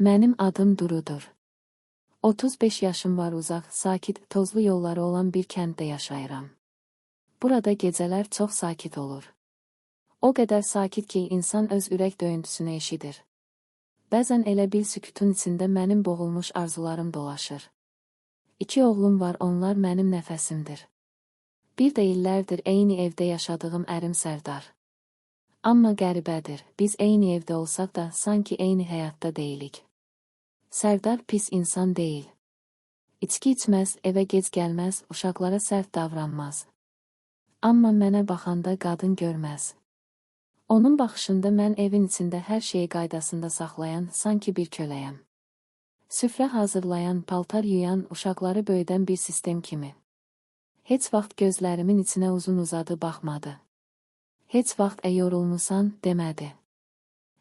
Mənim adım Durudur. 35 yaşım var, uzaq, sakit, tozlu yolları olan bir kənddə yaşayıram. Burada gecələr çox sakit olur. O qədər sakit ki, insan öz ürək döyüntüsünü eşidir. Bəzən elə bil sükutun içində mənim boğulmuş arzularım dolaşır. 2 oğlum var, onlar mənim nəfəsimdir. Bir də illərdir eyni evdə yaşadığım ərim Sərdar. Amma qəribədir, biz eyni evdə olsaq da sanki eyni həyatda deyilik. Sərdar pis insan deyil. İçki içməz, evə gec gəlməz, uşaqlara sərt davranmaz. Amma mənə baxanda qadın görməz. Onun baxışında mən evin içində hər şeyi qaydasında saxlayan, sanki bir köləyəm. Süfrə hazırlayan, paltar yuyan, uşaqları böyüdən bir sistem kimi. Heç vaxt gözlərimin içinə uzun uzadı baxmadı. Heç vaxt yorulmusan demədi.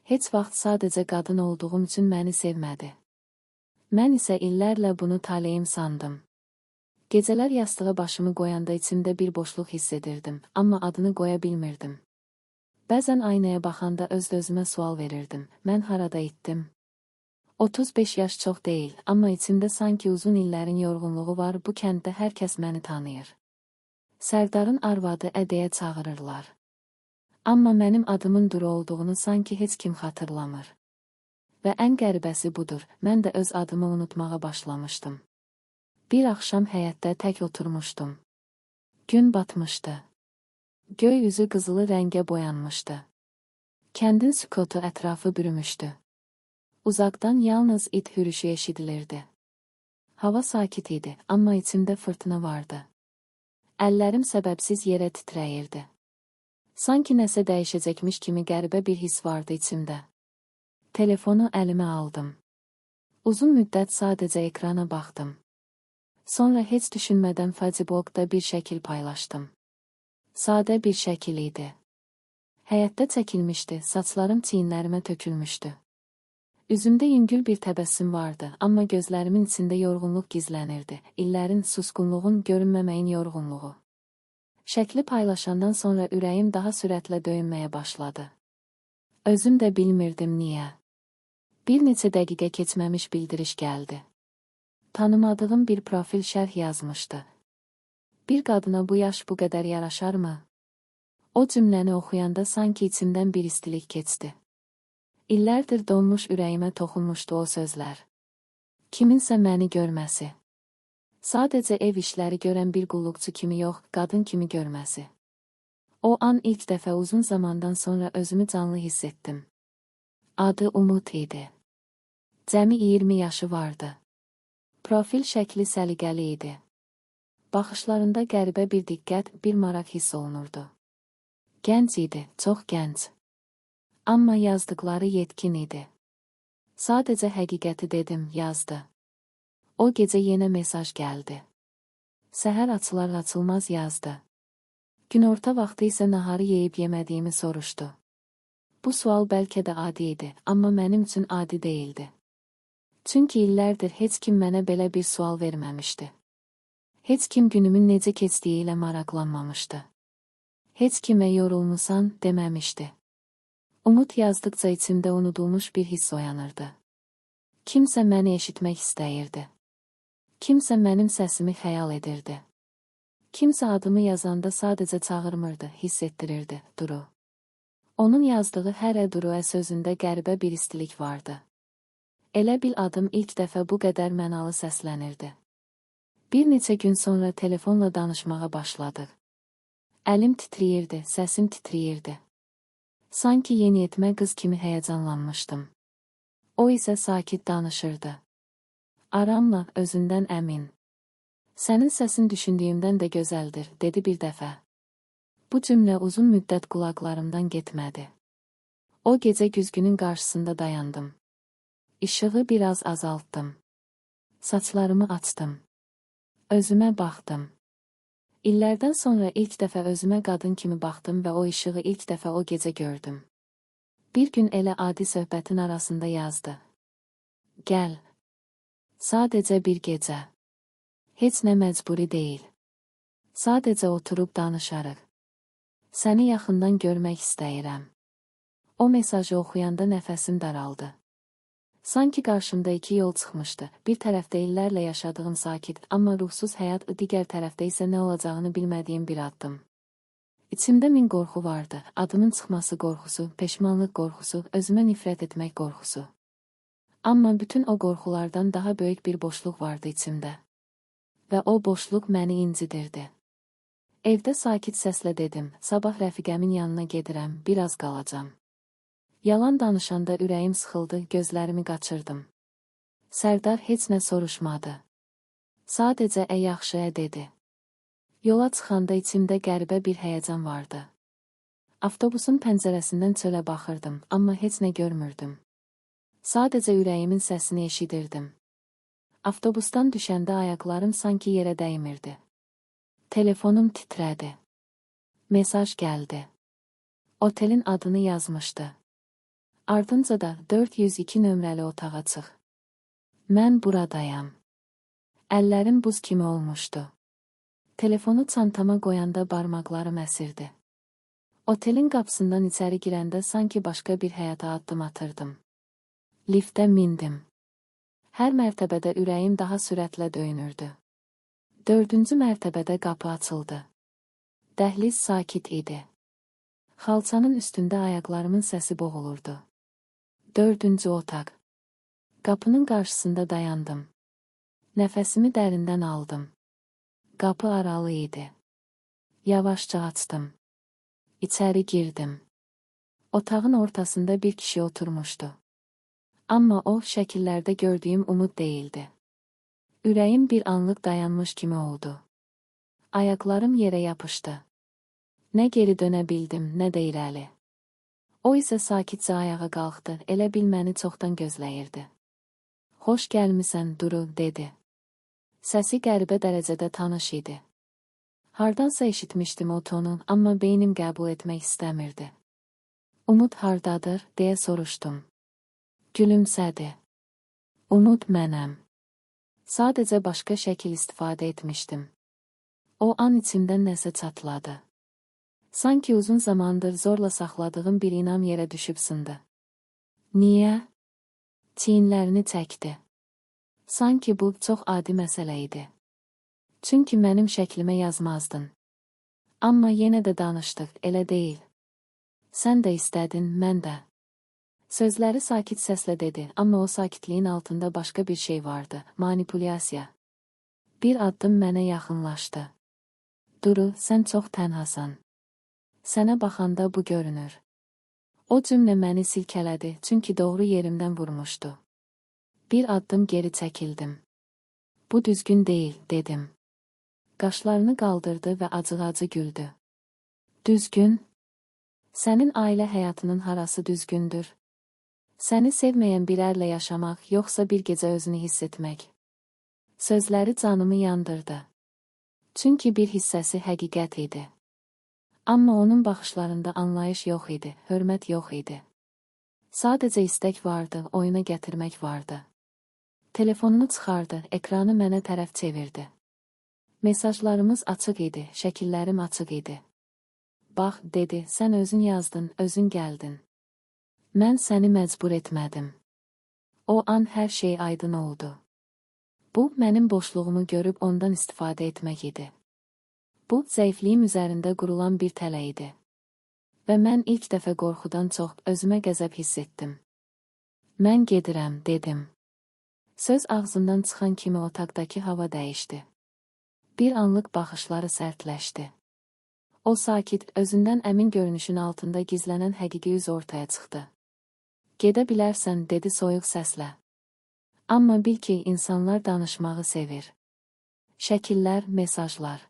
Heç vaxt sadəcə qadın olduğum üçün məni sevmədi. Mən isə illərlə bunu taleyim sandım. Gecələr yastığa başımı qoyanda içimdə bir boşluq hiss edirdim, amma adını qoya bilmirdim. Bəzən aynaya baxanda öz-özümə sual verirdim, mən harada itdim? 35 yaş çox deyil, amma içimdə sanki uzun illərin yorğunluğu var, bu kənddə hər kəs məni tanıyır. Sərdarın arvadı Ədəyə çağırırlar. Amma mənim adımın Duru olduğunu sanki heç kim xatırlamır. Və ən qəribəsi budur, mən də öz adımı unutmağa başlamışdım. Bir axşam həyətdə tək oturmuşdum. Gün batmışdı. Göy üzü qızılı rəngə boyanmışdı. Kəndin sükutu ətrafı bürümüşdü. Uzaqdan yalnız it hürüşü eşidilirdi. Hava sakit idi, amma içimdə fırtına vardı. Əllərim səbəbsiz yerə titrəyirdi. Sanki nəsə dəyişəcəkmiş kimi qəribə bir his vardı içimdə. Telefonu əlimə aldım. Uzun müddət sadəcə ekrana baxdım. Sonra heç düşünmədən Facebookda bir şəkil paylaşdım. Sadə bir şəkil idi. Həyətdə çəkilmişdi, saçlarım çiyinlərimə tökülmüşdü. Üzümdə yüngül bir təbəssüm vardı, amma gözlərimin içində yorğunluq gizlənirdi. İllərin, susqunluğun, görünməməyin yorğunluğu. Şəkli paylaşandan sonra ürəyim daha sürətlə döyünməyə başladı. Özüm də bilmirdim niyə. Bir neçə dəqiqə keçməmiş bildiriş gəldi. Tanımadığım bir profil şərh yazmışdı. Bir qadına bu yaş bu qədər yaraşarmı? O cümləni oxuyanda sanki içimdən bir istilik keçdi. İllərdir donmuş ürəyimə toxunmuşdu o sözlər. Kiminsə məni görməsi. Sadəcə ev işləri görən bir qulluqçu kimi yox, qadın kimi görməsi. O an ilk dəfə uzun zamandan sonra özümü canlı hiss etdim. Adı Umut idi. Cəmi 20 yaşı vardı. Profil şəkli səliqəli idi. Baxışlarında qəribə bir diqqət, bir maraq hiss olunurdu. Gənc idi, çox gənc. Amma yazdıqları yetkin idi. Sadəcə həqiqəti dedim, yazdı. O gecə yenə mesaj gəldi. Səhər açılar-açılmaz yazdı. Günorta vaxtı isə naharı yeyib yemədiyimi soruşdu. Bu sual bəlkə də adi idi, amma mənim üçün adi deyildi. Çünki illərdir heç kim mənə belə bir sual verməmişdi. Heç kim günümün necə keçdiyi ilə maraqlanmamışdı. Heç kimə yorulmusan deməmişdi. Umut yazdıqca içimdə unudulmuş bir hiss oyanırdı. Kimsə məni eşitmək istəyirdi. Kimsə mənim səsimi xəyal edirdi. Kimsə adımı yazanda sadəcə çağırmırdı, hiss etdirirdi, Duru. Onun yazdığı hər Duru sözündə qəribə bir istilik vardı. Elə bil adım ilk dəfə bu qədər mənalı səslənirdi. Bir neçə gün sonra telefonla danışmağa başladıq. Əlim titriyirdi, səsim titriyirdi. Sanki yeniyetmə qız kimi həyəcanlanmışdım. O isə sakit danışırdı. Aramla, özündən əmin. Sənin səsin düşündüyümdən də gözəldir, dedi bir dəfə. Bu cümlə uzun müddət qulaqlarımdan getmədi. O gecə güzgünün qarşısında dayandım. İşığı biraz azaltdım. Saçlarımı açdım. Özümə baxdım. İllərdən sonra ilk dəfə özümə qadın kimi baxdım və o işığı ilk dəfə o gecə gördüm. Bir gün elə adi söhbətin arasında yazdı. Gəl. Sadəcə bir gecə. Heç nə məcburi deyil. Sadəcə oturub danışarıq. Səni yaxından görmək istəyirəm. O mesajı oxuyanda nəfəsim daraldı. Sanki qarşımda iki yol çıxmışdı. Bir tərəfdə illərlə yaşadığım sakit, amma ruhsuz həyat, digər tərəfdə isə nə olacağını bilmədiyim bir addım. İçimdə min qorxu vardı. Adımın çıxması qorxusu, peşmanlıq qorxusu, özümə nifrət etmək qorxusu. Amma bütün o qorxulardan daha böyük bir boşluq vardı içimdə. Və o boşluq məni incidirdi. Evdə sakit səslə dedim, sabah rəfiqəmin yanına gedirəm, biraz qalacam. Yalan danışanda ürəyim sıxıldı, gözlərimi qaçırdım. Sərdar heç nə soruşmadı. Sadəcə yaxşı dedi. Yola çıxanda içimdə qəribə bir həyəcan vardı. Avtobusun pəncərəsindən çölə baxırdım, amma heç nə görmürdüm. Sadəcə ürəyimin səsini eşidirdim. Avtobusdan düşəndə ayaqlarım sanki yerə dəymirdi. Telefonum titrədi. Mesaj gəldi. Otelin adını yazmışdı. Ardınca da 402 nömrəli otağa çıx. Mən buradayam. Əllərim buz kimi olmuşdu. Telefonu çantama qoyanda barmaqlarım əsirdi. Otelin qapısından içəri girəndə sanki başqa bir həyata addım atırdım. Liftə mindim. Hər mərtəbədə ürəyim daha sürətlə döyünürdü. 4-cü mərtəbədə qapı açıldı. Dəhliz sakit idi. Xalçanın üstündə ayaqlarımın səsi boğulurdu. 4-cü otaq. Qapının qarşısında dayandım. Nəfəsimi dərindən aldım. Qapı aralı idi. Yavaşca açdım. İçəri girdim. Otağın ortasında bir kişi oturmuşdu. Amma o, şəkillərdə gördüyüm Umud değildi. Ürəyim bir anlıq dayanmış kimi oldu. Ayaqlarım yerə yapışdı. Nə geri dönə bildim, nə də irəli. O isə sakitcə ayağa qalxdı, elə bil məni çoxdan gözləyirdi. Xoş gəlmisən, Duru, dedi. Səsi qəribə dərəcədə tanış idi. Hardansa eşitmişdim o tonu, amma beynim qəbul etmək istəmirdi. Umud hardadır, deyə soruşdum. Gülümsədi. Umud mənəm. Sadəcə başqa şəkil istifadə etmişdim. O an içimdən nəsə çatladı. Sanki uzun zamandır zorla saxladığım bir inam yerə düşüb sındı. Niyə? Çiyinlərini çəkdi. Sanki bu çox adi məsələ idi. Çünki mənim şəklimə yazmazdın. Amma yenə də danışdıq, elə deyil. Sən də istədin, mən də. Sözləri sakit səslə dedi, amma o sakitliyin altında başqa bir şey vardı, manipulyasiya. Bir addım mənə yaxınlaşdı. Duru, sən çox tənhasan. Sənə baxanda bu görünür. O cümlə məni silkələdi, çünki doğru yerimdən vurmuşdu. Bir addım geri çəkildim. Bu düzgün deyil, dedim. Qaşlarını qaldırdı və acı-acı güldü. Düzgün? Sənin ailə həyatının harası düzgündür? Səni sevməyən bir ərlə yaşamaq, yoxsa bir gecə özünü hiss etmək? Sözləri canımı yandırdı. Çünki bir hissəsi həqiqət idi. Amma onun baxışlarında anlayış yox idi, hörmət yox idi. Sadəcə istək vardı, oyuna gətirmək vardı. Telefonunu çıxardı, ekranı mənə tərəf çevirdi. Mesajlarımız açıq idi, şəkillərim açıq idi. Bax, dedi, sən özün yazdın, özün gəldin. Mən səni məcbur etmədim. O an hər şey aydın oldu. Bu, mənim boşluğumu görüb ondan istifadə etmək idi. Bu, zəifliyim üzərində qurulan bir tələ idi. Və mən ilk dəfə qorxudan çox özümə qəzəb hiss etdim. Mən gedirəm, dedim. Söz ağzımdan çıxan kimi otaqdakı hava dəyişdi. Bir anlıq baxışları sərtləşdi. O sakit, özündən əmin görünüşün altında gizlənən həqiqi üz ortaya çıxdı. Gedə bilərsən, dedi soyuq səslə. Amma bil ki, insanlar danışmağı sevir. Şəkillər, mesajlar.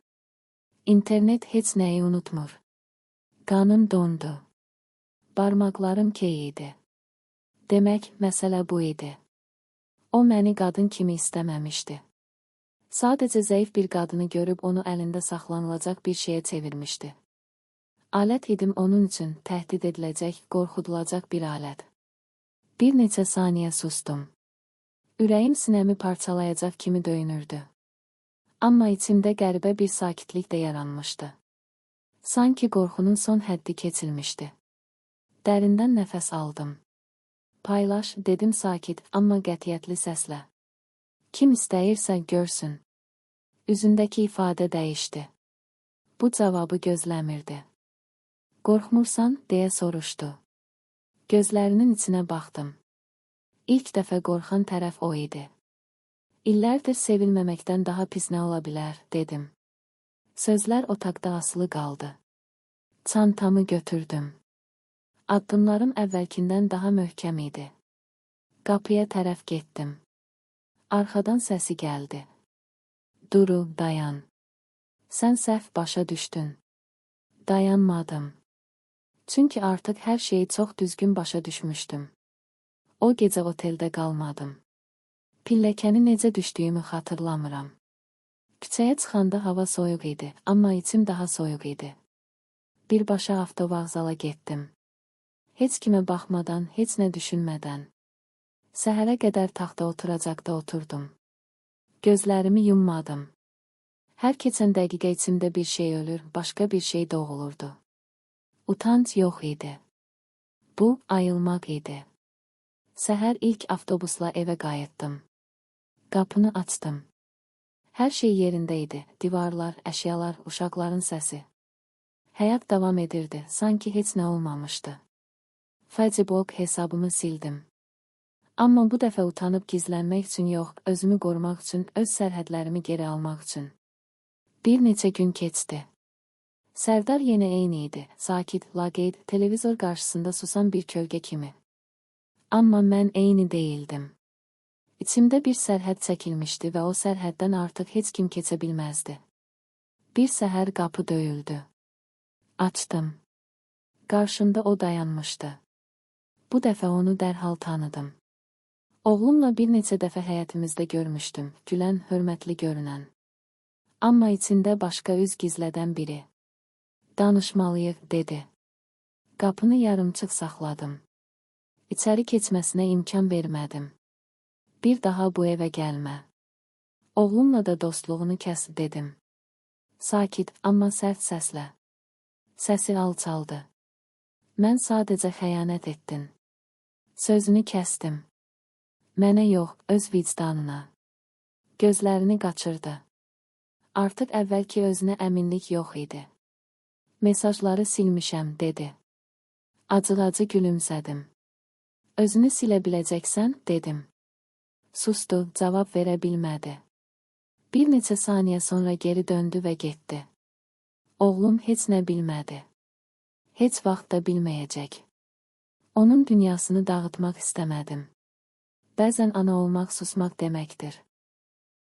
İnternet heç nəyi unutmur. Qanım dondu. Barmaqlarım key idi. Demək, məsələ bu idi. O məni qadın kimi istəməmişdi. Sadəcə zəif bir qadını görüb onu əlində saxlanılacaq bir şeyə çevirmişdi. Alət idim onun üçün, təhdid ediləcək, qorxudulacaq bir alət. Bir neçə saniyə sustum. Ürəyim sinəmi parçalayacaq kimi döyünürdü. Amma içimdə qəribə bir sakitlik də yaranmışdı. Sanki qorxunun son həddi keçilmişdi. Dərindən nəfəs aldım. Paylaş, dedim sakit, amma qətiyyətli səslə. Kim istəyirsə görsün. Üzündəki ifadə dəyişdi. Bu cavabı gözləmirdi. Qorxmursan, deyə soruşdu. Gözlərinin içinə baxdım. İlk dəfə qorxan tərəf o idi. İllərdir sevilməməkdən daha pis nə ola bilər, dedim. Sözlər otaqda asılı qaldı. Çantamı götürdüm. Addımlarım əvvəlkindən daha möhkəm idi. Qapıya tərəf getdim. Arxadan səsi gəldi. Duru, dayan. Sən səhv başa düşdün. Dayanmadım. Çünki artıq hər şeyi çox düzgün başa düşmüşdüm. O gecə oteldə qalmadım. Pilləkəni necə düşdüyümü xatırlamıram. Küçəyə çıxanda hava soyuq idi, amma içim daha soyuq idi. Birbaşa avtovağzala getdim. Heç kimə baxmadan, heç nə düşünmədən. Səhərə qədər taxta oturacaqda oturdum. Gözlərimi yummadım. Hər keçən dəqiqə içimdə bir şey ölür, başqa bir şey doğulurdu. Utanc yox idi. Bu, ayılmaq idi. Səhər ilk avtobusla evə qayıtdım. Qapını açdım. Hər şey yerində idi. Divarlar, əşyalar, uşaqların səsi. Həyat davam edirdi, sanki heç nə olmamışdı. Facebook hesabımı sildim. Amma bu dəfə utanıb gizlənmək üçün yox, özümü qorumaq üçün, öz sərhədlərimi geri almaq üçün. Bir neçə gün keçdi. Sərdar yenə eyni idi, sakit, laqeyd, televizor qarşısında susan bir kölgə kimi. Amma mən eyni deyildim. İçimdə bir sərhəd çəkilmişdi və o sərhəddən artıq heç kim keçə bilməzdi. Bir səhər qapı döyüldü. Açdım. Qarşımda o dayanmışdı. Bu dəfə onu dərhal tanıdım. Oğlumla bir neçə dəfə həyətimizdə görmüşdüm, gülən, hörmətli görünən. Amma içində başqa üz gizlədən biri. Danışmalıyıq, dedi. Qapını yarımçıq saxladım. İçəri keçməsinə imkan vermədim. Bir daha bu evə gəlmə. Oğlumla da dostluğunu kəs, dedim. Sakit, amma sərt səslə. Səsi alçaldı. Mən sadəcə xəyanət etdin. Sözünü kəsdim. Mənə yox, öz vicdanına. Gözlərini qaçırdı. Artıq əvvəlki özünə əminlik yox idi. Mesajları silmişəm, dedi. Acı-acı gülümsədim. Özünü silə biləcəksən, dedim. Sustu, cavab verə bilmədi. Bir neçə saniyə sonra geri döndü və getdi. Oğlum heç nə bilmədi. Heç vaxt da bilməyəcək. Onun dünyasını dağıtmaq istəmədim. Bəzən ana olmaq susmaq deməkdir.